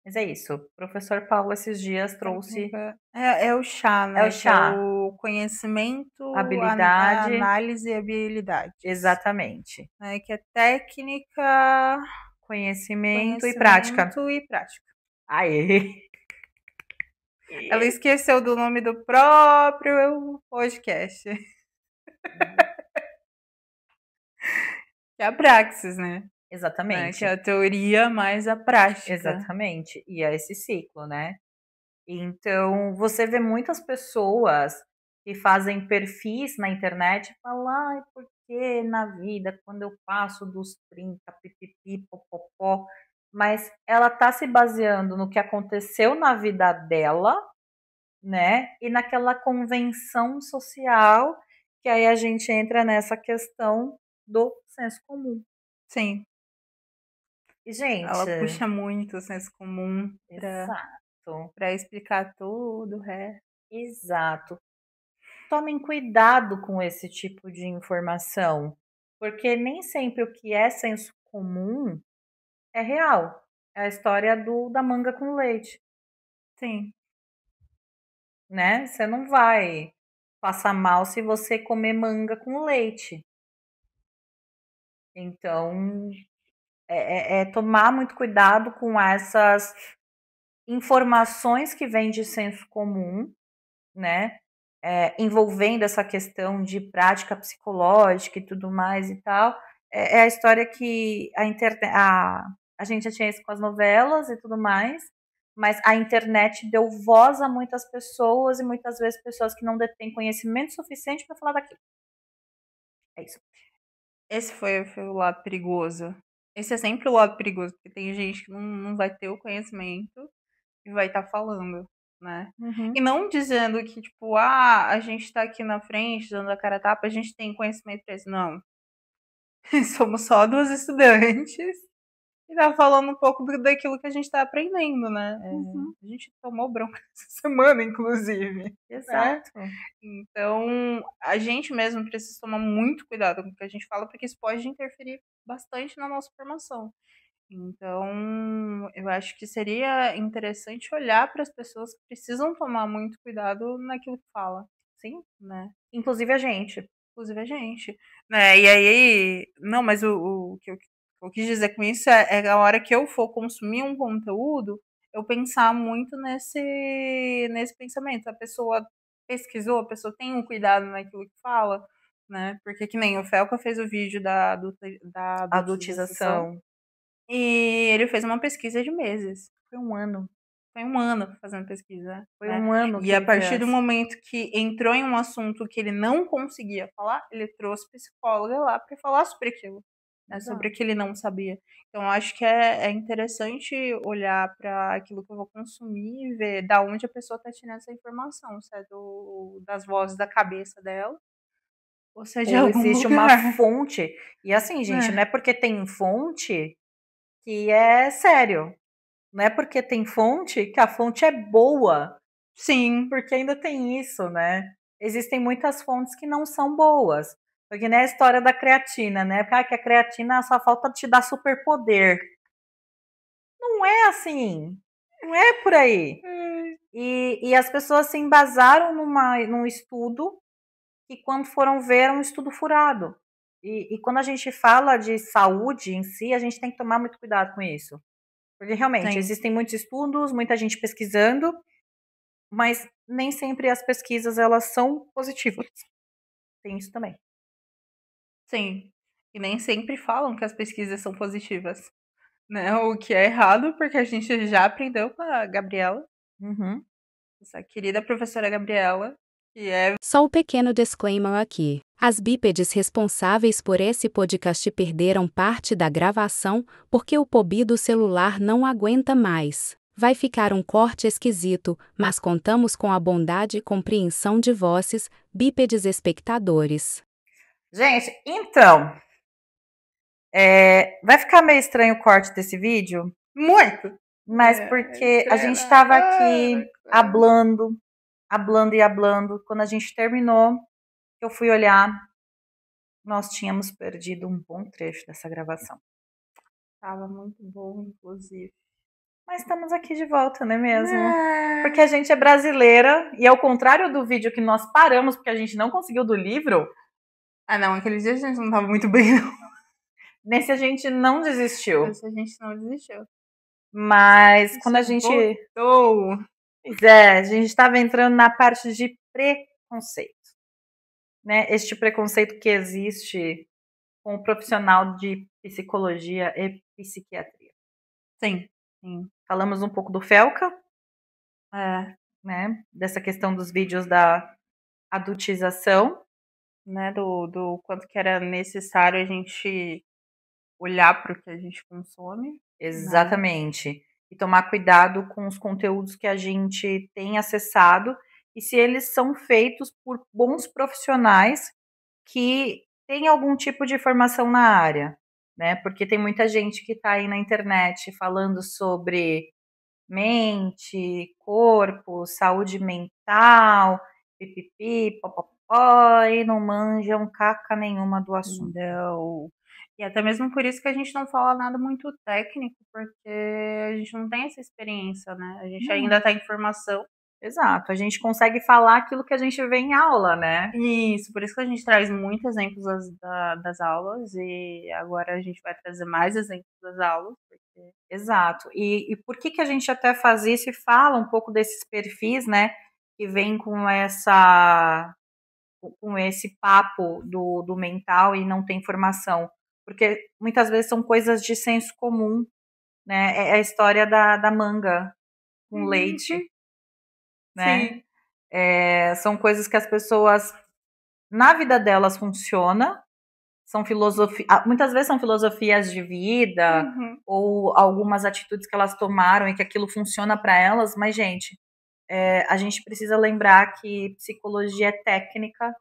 Mas é isso. O professor Paulo esses dias trouxe
Técnica. É o chá,
é o
né? Que é
chá,
o conhecimento, a
habilidade,
análise e habilidades.
exatamente.
Né? Que é técnica,
Conhecimento e prática.
conhecimento e prática.
Aê!
Ela esqueceu do nome do próprio podcast. Que é a praxis, né? Que é
Exatamente,
a teoria mais a prática.
exatamente. E é esse ciclo, né? Então, você vê muitas pessoas que fazem perfis na internet e falam, ai, porque na vida, quando eu passo dos 30 pipipi, popopó. mas ela tá se baseando no que aconteceu na vida dela, né? E naquela convenção social, que aí a gente entra nessa questão do senso comum.
Sim.
E, gente,
Ela puxa muito o senso comum
exato,
pra explicar tudo o resto.
exato. Tomem cuidado com esse tipo de informação, porque nem sempre o que é senso comum é real. É a história da manga com leite,
Sim.
né? Você não vai passar mal se você comer manga com leite. Então, é tomar muito cuidado com essas informações que vêm de senso comum, né? Envolvendo essa questão de prática psicológica e tudo mais e tal. É a história que a gente já tinha isso com as novelas e tudo mais, mas a internet deu voz a muitas pessoas e muitas vezes pessoas que não detêm conhecimento suficiente para falar daquilo. É isso.
Esse foi o lado perigoso. Esse é sempre o lado perigoso, porque tem gente que não vai ter o conhecimento e vai estar falando, né? E
Uhum.
não dizendo que, tipo, ah, a gente tá aqui na frente, dando a cara a tapa, a gente tem conhecimento pra isso. Não. Somos só duas estudantes e tá falando um pouco daquilo que a gente tá aprendendo, né?
Uhum.
A gente tomou bronca essa semana, inclusive, né?
Exato.
Então, a gente mesmo precisa tomar muito cuidado com o que a gente fala, porque isso pode interferir bastante na nossa formação. Então, eu acho que seria interessante olhar para as pessoas que precisam tomar muito cuidado naquilo que fala,
Sim.
né?
Inclusive a gente.
Inclusive a gente, né? E aí, não, mas o que eu quis dizer com isso é a hora que eu for consumir um conteúdo, eu pensar muito nesse pensamento. A pessoa pesquisou, a pessoa tem um cuidado naquilo que fala, né? Porque que nem o Felca fez o vídeo da adultização
Adultização.
e ele fez uma pesquisa de meses.
Foi um ano.
Foi um ano fazendo pesquisa,
Foi
né?
um ano
E
que
a
ele
partir do
fez.
momento que entrou em um assunto que ele não conseguia falar, ele trouxe psicóloga lá para falar sobre aquilo, né? Sobre
Exato.
o que ele não sabia. Então, eu acho que é interessante olhar para aquilo que eu vou consumir e ver da onde a pessoa está tirando essa informação, se é das vozes da cabeça dela, ou se é de
Ou
algum
existe uma
lugar.
fonte. E assim, gente, não é
É.
porque tem fonte que é sério. Não é porque tem fonte que a fonte é boa.
Sim,
Porque ainda tem isso, né? Existem muitas fontes que não são boas. Porque nem a história da creatina, né? Porque que a creatina só falta te dar superpoder. Não é assim. Não é por aí. E as pessoas se embasaram num estudo que, quando foram ver, era um estudo furado. E quando a gente fala de saúde em si, a gente tem que tomar muito cuidado com isso. Porque realmente
sim,
existem muitos estudos, muita gente pesquisando, mas nem sempre as pesquisas elas são positivas. Tem isso também.
sim. E nem sempre falam que as pesquisas são positivas. Né? O que é errado, porque a gente já aprendeu com a Gabriela,
Uhum.
essa querida professora Gabriela, que é.
Só um pequeno disclaimer aqui. As bípedes responsáveis por esse podcast perderam parte da gravação porque o POB do celular não aguenta mais. Vai ficar um corte esquisito, mas contamos com a bondade e compreensão de vocês, bípedes espectadores.
Gente, então, vai ficar meio estranho o corte desse vídeo,
Muito!
mas porque a gente
Estrela.
estava aqui hablando, hablando e hablando. Quando a gente terminou, eu fui olhar, nós tínhamos perdido um bom trecho dessa gravação.
Tava muito bom, inclusive.
Mas estamos aqui de volta, não é mesmo? Porque
Ah,
a gente é brasileira e, ao contrário do vídeo que nós paramos porque a gente não conseguiu do livro,
não, aquele dia a gente não tava muito bem, não.
nesse a gente não desistiu.
Esse a gente não desistiu.
Mas
A
quando a
gente
gente.
voltou.
Pois é, a gente estava entrando na parte de preconceito. Né? Este preconceito que existe com o profissional de psicologia e psiquiatria.
Sim, sim.
Falamos um pouco do Felca,
É,
né? Dessa questão dos vídeos da adultização.
né, do quanto que era necessário a gente olhar para o que a gente consome.
Exatamente. E tomar cuidado com os conteúdos que a gente tem acessado e se eles são feitos por bons profissionais que têm algum tipo de formação na área, né? Porque tem muita gente que está aí na internet falando sobre mente, corpo, saúde mental, pipipi, popopó, e não manjam caca nenhuma do assunto.
Não. E até mesmo por isso que a gente não fala nada muito técnico, porque a gente não tem essa experiência, né? A gente ainda tá em formação.
Exato, a gente consegue falar aquilo que a gente vê em aula, né?
Isso, por isso que a gente traz muitos exemplos das aulas e agora a gente vai trazer mais exemplos das aulas. Porque...
Exato. E por que a gente até faz isso e fala um pouco desses perfis, né? Que vem com esse papo do mental e não tem formação. Porque muitas vezes são coisas de senso comum, né? É a história da manga com leite, né?
Sim.
São coisas que as pessoas, na vida delas, funciona. São muitas vezes são filosofias de vida ou algumas atitudes que elas tomaram e que aquilo funciona para elas, mas, gente, a gente precisa lembrar que psicologia é técnica,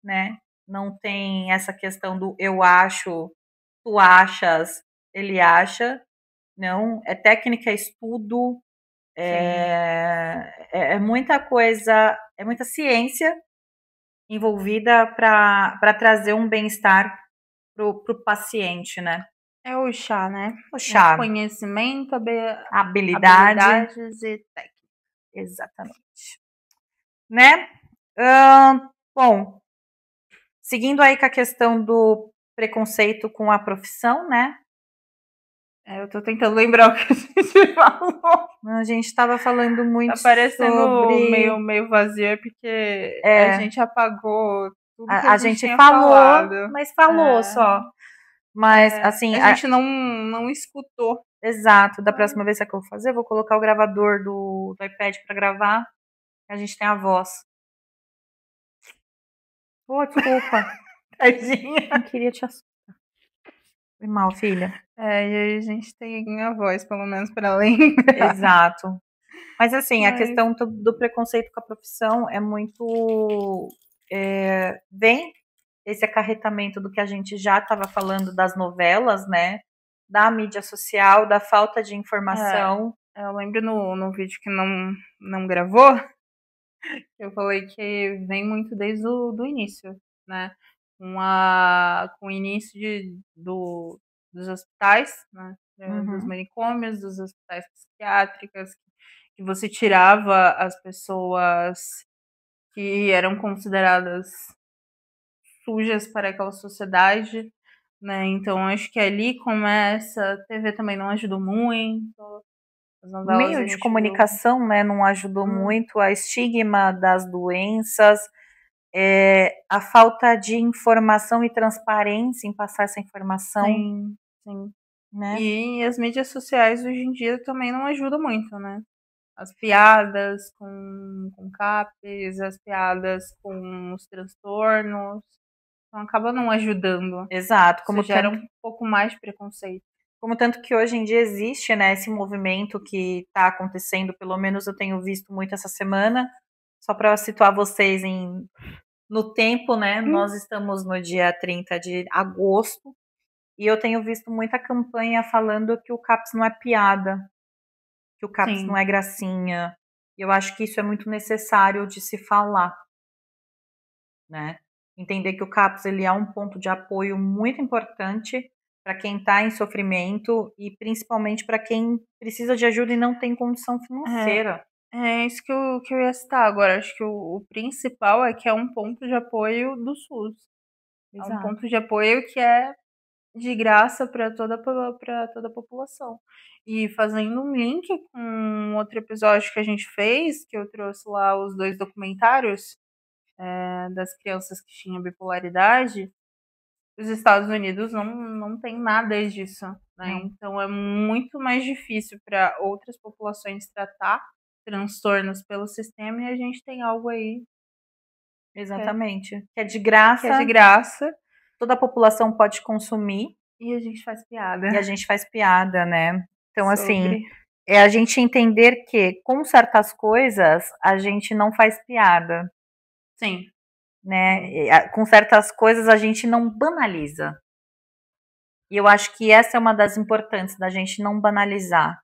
né? Não tem essa questão do eu acho, tu achas, ele acha. Não, é técnica, é estudo, é muita coisa, é muita ciência envolvida para trazer um bem-estar pro paciente, né?
É o chá, né?
O chá.
Conhecimento,
Habilidades
e técnica.
Exatamente. Né? Bom, seguindo aí com a questão do preconceito com a profissão, né?
Eu tô tentando lembrar o que a gente falou.
A gente estava falando muito
tá parecendo
sobre...
meio vazio, porque a gente apagou tudo que
a gente
tinha
falou,
falado.
mas falou só. Mas, assim...
A gente não escutou.
Exato. Da próxima vez que eu vou fazer, eu vou colocar o gravador do iPad para gravar. A gente tem a voz. Pô, desculpa.
Tadinha.
Não queria te assustar. Foi mal, filha.
E aí a gente tem a voz, pelo menos, para lembrar.
Exato. Mas, assim, a questão do preconceito com a profissão é muito... vem esse acarretamento do que a gente já estava falando das novelas, né? Da mídia social, da falta de informação.
Eu lembro no vídeo que não gravou, eu falei que vem muito desde o início, né? Com o início dos hospitais, né? Dos manicômios, dos hospitais psiquiátricos, que você tirava as pessoas que eram consideradas sujas para aquela sociedade, né? Então acho que ali começa, a TV também não ajudou muito.
O meio de comunicação, né, não ajudou muito, a estigma das doenças, a falta de informação e transparência em passar essa informação.
Sim.
Né?
E as mídias sociais hoje em dia também não ajudam muito, né? As piadas com CAPs, as piadas com os transtornos, então acaba não ajudando.
Exato.
Como gera um pouco mais de preconceito.
Como tanto que hoje em dia existe, né, esse movimento que está acontecendo, pelo menos eu tenho visto muito essa semana, só para situar vocês no tempo, né, nós estamos no dia 30 de agosto, e eu tenho visto muita campanha falando que o CAPS não é piada, que o CAPS não é gracinha, e eu acho que isso é muito necessário de se falar, né, entender que o CAPS ele é um ponto de apoio muito importante para quem está em sofrimento e principalmente para quem precisa de ajuda e não tem condição financeira.
É isso que eu ia citar agora. Acho que o principal é que é um ponto de apoio do SUS.
Exato.
É um ponto de apoio que é de graça para toda a população. E fazendo um link com outro episódio que a gente fez, que eu trouxe lá os 2 documentários das crianças que tinham bipolaridade, os Estados Unidos não tem nada disso, né? Então é muito mais difícil para outras populações tratar transtornos pelo sistema e a gente tem algo aí.
Exatamente. Que é de graça.
Que é de graça.
Toda a população pode consumir.
E a gente faz piada.
E a gente faz piada, né? Então, assim,
sobre.
é a gente entender que com certas coisas a gente não faz piada,
Sim.
né? Com certas coisas a gente não banaliza. E eu acho que essa é uma das importantes da gente não banalizar,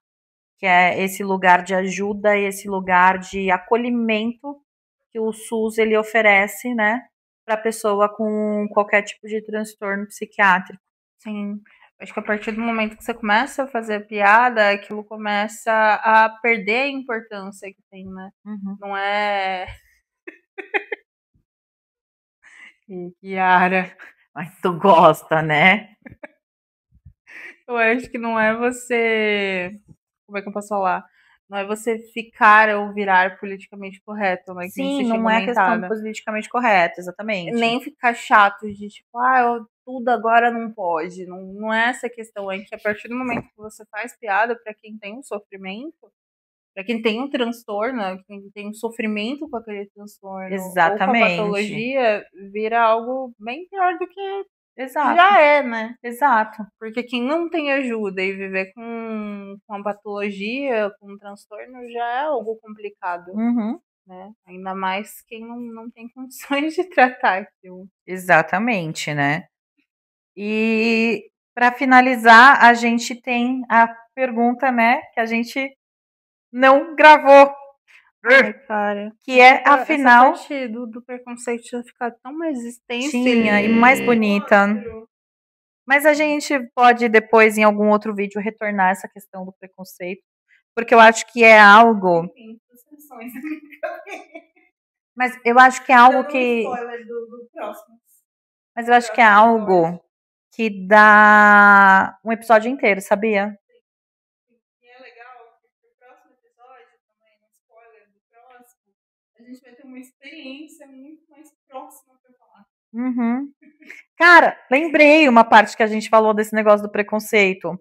que é esse lugar de ajuda e esse lugar de acolhimento que o SUS ele oferece, né, para pessoa com qualquer tipo de transtorno psiquiátrico.
Sim. Acho que a partir do momento que você começa a fazer piada, aquilo começa a perder a importância que tem, né?
Uhum.
Não é. Yara.
Mas tu gosta, né?
Eu acho que não é você. Como é que eu posso falar? Não é você ficar ou virar politicamente correto, né? Que nem você
Sim,
tinha
não é a questão
comentado.
politicamente correta, exatamente.
Nem ficar chato de tipo, tudo agora não pode. Não, não é essa a questão. É que a partir do momento que você faz piada para quem tem um sofrimento, para quem tem um transtorno, quem tem um sofrimento com aquele transtorno ou com a
Exatamente.
patologia, vira algo bem pior do que
Exato.
já é, né?
Exato.
Porque quem não tem ajuda e viver com a patologia, com um transtorno, já é algo complicado,
Uhum.
né? Ainda mais quem não tem condições de tratar aquilo.
Exatamente, né? E para finalizar, a gente tem a pergunta, né, que a gente não gravou.
Ai, cara.
Que é,
Essa
afinal,
parte do preconceito já fica tão mais extensa
tinha e mais bonita. Mas a gente pode depois, em algum outro vídeo, retornar essa questão do preconceito, porque eu acho que é algo.
Enfim, discussões.
Mas eu acho que é algo
Dando um
que.
spoiler do próximo.
Mas eu acho que é algo que dá um episódio inteiro, sabia?
E é legal, porque o próximo episódio, também, um spoiler do próximo, a gente vai ter uma experiência muito mais próxima pra falar.
Uhum. Cara, lembrei uma parte que a gente falou desse negócio do preconceito.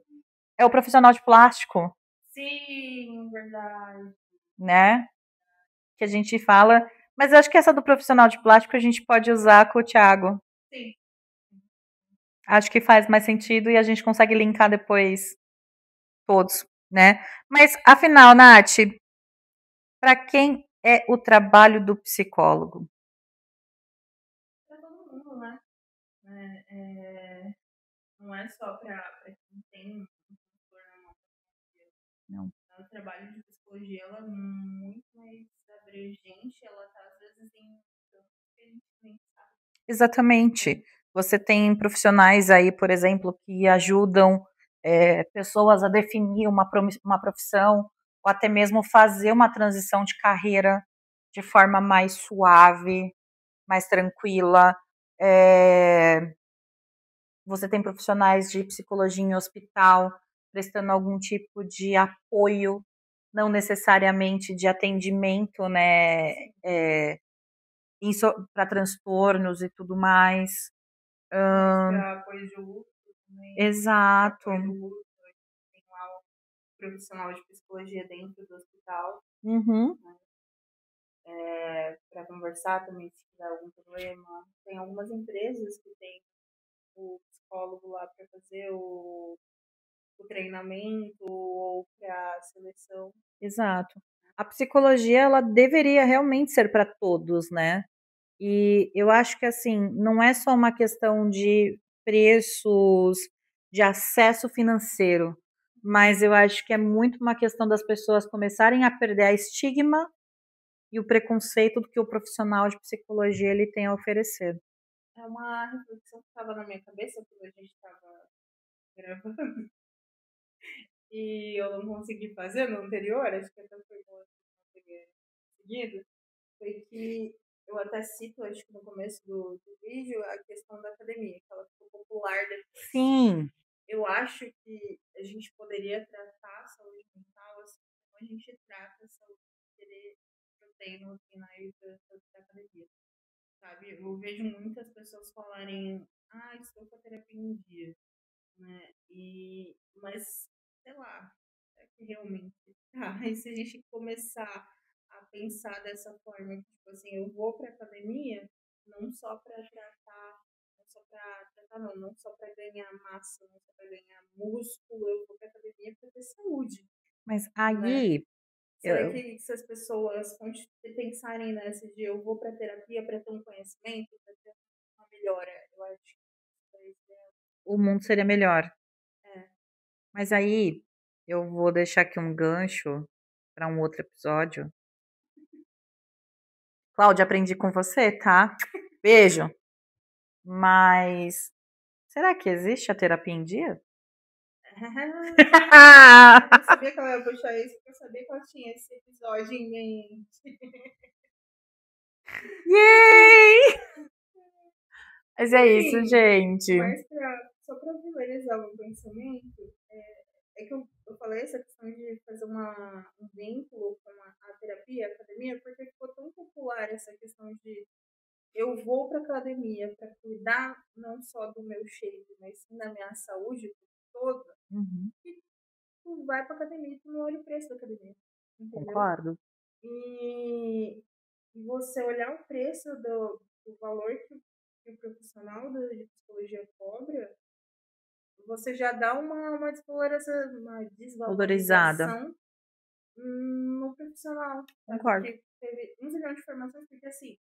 É o profissional de plástico,
Sim, verdade.
né? Que a gente fala. Mas eu acho que essa do profissional de plástico a gente pode usar com o Thiago.
Sim.
Acho que faz mais sentido e a gente consegue linkar depois todos, né? Mas, afinal, Nath, para quem é o trabalho do psicólogo?
Pra todo mundo, né? Não é só pra quem tem um transtorno.
Não.
O trabalho de psicologia ela é muito mais abrangente, ela tá às vezes em tanto que a gente nem sabe.
Exatamente. Você tem profissionais aí, por exemplo, que ajudam pessoas a definir uma profissão ou até mesmo fazer uma transição de carreira de forma mais suave, mais tranquila. Você tem profissionais de psicologia em hospital prestando algum tipo de apoio, não necessariamente de atendimento, né, para transtornos e tudo mais.
Para apoio de luto também.
Exato.
Apoio do luto, tem lá o profissional de psicologia dentro do hospital.
Uhum.
Para conversar também se tiver algum problema. Tem algumas empresas que tem o psicólogo lá para fazer o treinamento ou para a seleção.
Exato. A psicologia ela deveria realmente ser para todos, né? E eu acho que assim, não é só uma questão de preços, de acesso financeiro, mas eu acho que é muito uma questão das pessoas começarem a perder a estigma e o preconceito do que o profissional de psicologia ele tem a oferecer.
É uma reflexão que estava na minha cabeça quando a gente estava gravando e eu não consegui fazer no anterior, acho que até foi bom seguido, foi que eu até cito, acho que no começo do vídeo, a questão da academia, que ela ficou popular depois.
Sim.
Eu acho que a gente poderia tratar a saúde mental assim como a gente trata a saúde que eu tenho aqui na da academia. Sabe? Eu vejo muitas pessoas falarem, estou com a terapia em dia, né? Mas, sei lá, é que realmente tá. E se a gente começar a pensar dessa forma, que, tipo assim, eu vou pra academia não só para tratar, não só pra tratar, não só pra ganhar massa, não só pra ganhar músculo, eu vou pra academia pra ter saúde,
Mas
né?
aí,
Será
eu,
que se as pessoas pensarem nessa de eu vou pra terapia pra ter um conhecimento, pra ter uma melhora, eu acho que isso é,
o mundo seria melhor.
é.
Mas aí, eu vou deixar aqui um gancho para um outro episódio. Cláudia, aprendi com você, tá? Beijo. Mas será que existe a terapia em dia?
Eu sabia que ela ia puxar isso, porque eu sabia que ela tinha esse episódio em mente.
Yay! Mas é isso,
Enfim,
gente.
mas só pra finalizar o pensamento, é que eu falei essa questão de fazer um vínculo com a terapia, a academia, porque ficou tão popular essa questão de eu vou pra academia para cuidar não só do meu shape, mas sim da minha saúde toda.
Uhum,
E tu vai pra academia e tu não olha o preço da academia, entendeu?
concordo.
E você olhar o preço do valor que o profissional de psicologia cobra, você já dá uma
Valorizada.
desvalorização no profissional, sabe?
Concordo.
Porque teve 1 zilhão de informações, porque assim,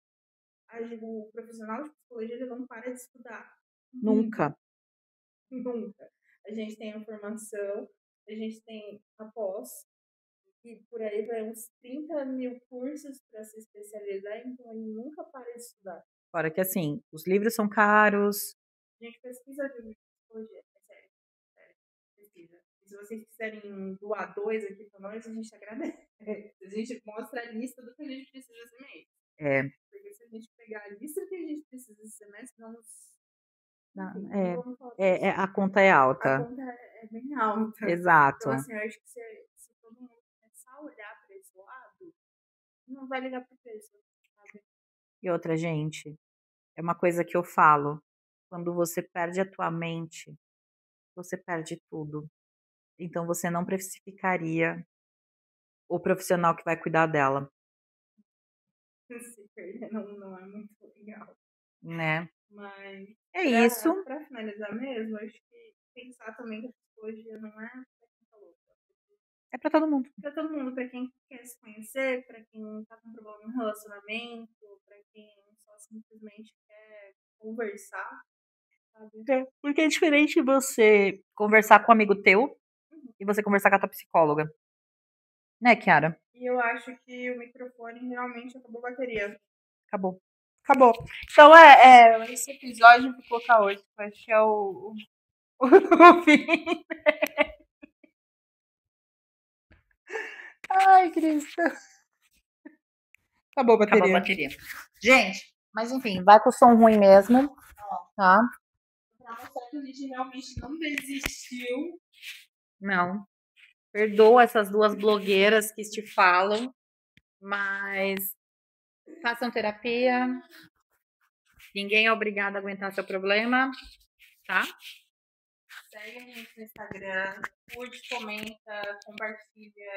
o profissional de psicologia ele não para de estudar.
Nunca.
Nunca. A gente tem a formação, a gente tem a pós, e por aí vai uns 30 mil cursos para se especializar, então ele nunca para de estudar.
Fora que assim, os livros são caros.
A gente pesquisa livro de psicologia, é sério, pesquisa. E se vocês quiserem doar 2 aqui para nós, a gente agradece. A gente mostra a lista do que a gente precisa esse mês.
É,
Porque se a gente pegar a lista que a gente precisa esse semestre, vamos.
não,
Enfim, não vamos falar disso.
a conta é
A
alta.
conta é bem alta.
Exato.
Então, assim, eu acho que se todo mundo começar a olhar para esse lado, não vai ligar pro preço, sabe?
E outra, gente, é uma coisa que eu falo. Quando você perde a tua mente, você perde tudo. Então você não precificaria o profissional que vai cuidar dela,
Se perder não é muito legal.
né?
Mas,
É isso.
pra finalizar mesmo, eu acho que pensar também que a psicologia não é pra quem tá louca.
É pra todo mundo.
Pra todo mundo, pra quem quer se conhecer, pra quem tá com problema no relacionamento, pra quem só simplesmente quer conversar, sabe?
É, porque é diferente você conversar com um amigo teu e você conversar com a tua psicóloga. Né, Kiara?
E eu acho que o microfone realmente acabou a bateria.
Acabou.
Acabou. Então esse episódio eu vou colocar hoje, que eu acho que é o fim. Ai, Cristo. Acabou a bateria.
Acabou a bateria. Gente, mas enfim, vai com o som ruim mesmo, tá?
Pra mostrar que a gente realmente não desistiu.
Não. Perdoa essas duas blogueiras que te falam, mas façam terapia. Ninguém é obrigado a aguentar seu problema, tá?
Segue a gente no Instagram, curte, comenta, compartilha,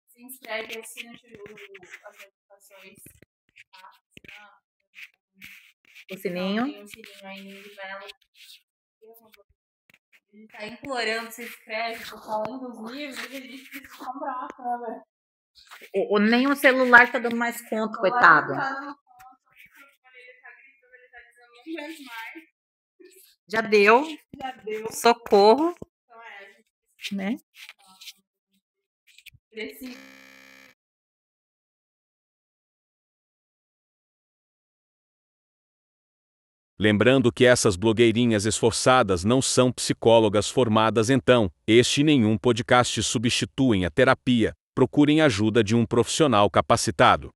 se inscreve, assina as notificações, tá?
O sininho.
Tem um sininho aí no Livelo. A gente tá implorando, se inscreve, tô falando dos livros, a gente precisa comprar uma câmera.
Nem o celular tá dando mais conta, coitado.
Tá dando conta, ele tá gritando, ele tá dizendo, não aguento mais.
Já deu.
Já deu.
Socorro.
Então a gente precisa.
Né?
Precisa.
Lembrando que essas blogueirinhas esforçadas não são psicólogas formadas, então, este e nenhum podcast substituem a terapia. Procurem ajuda de um profissional capacitado.